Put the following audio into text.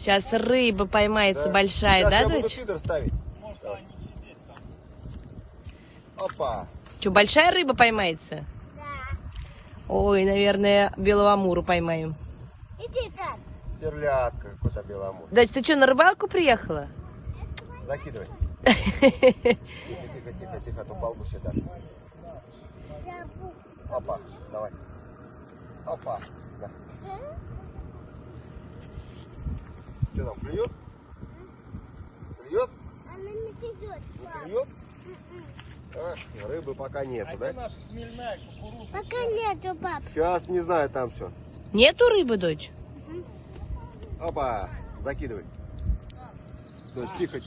Сейчас рыба поймается большая, Сейчас да, я буду дочь? фидер ставить. Опа. Что, большая рыба поймается? Да. Ой, наверное, белого амуру поймаем. Иди так. Стерлядка, какой-то беломор. Дочь, ты что, на рыбалку приехала? Закидывай. Тихо, а то палку себе дашь. Опа, давай. Опа. Да. Что там, клюет? Клюет? Она не пойдет. Не клюет? А, рыбы пока нету, да? Пока нету, пап. Сейчас, не знаю, там все. Нету рыбы, дочь? Опа, закидывай. Тихо.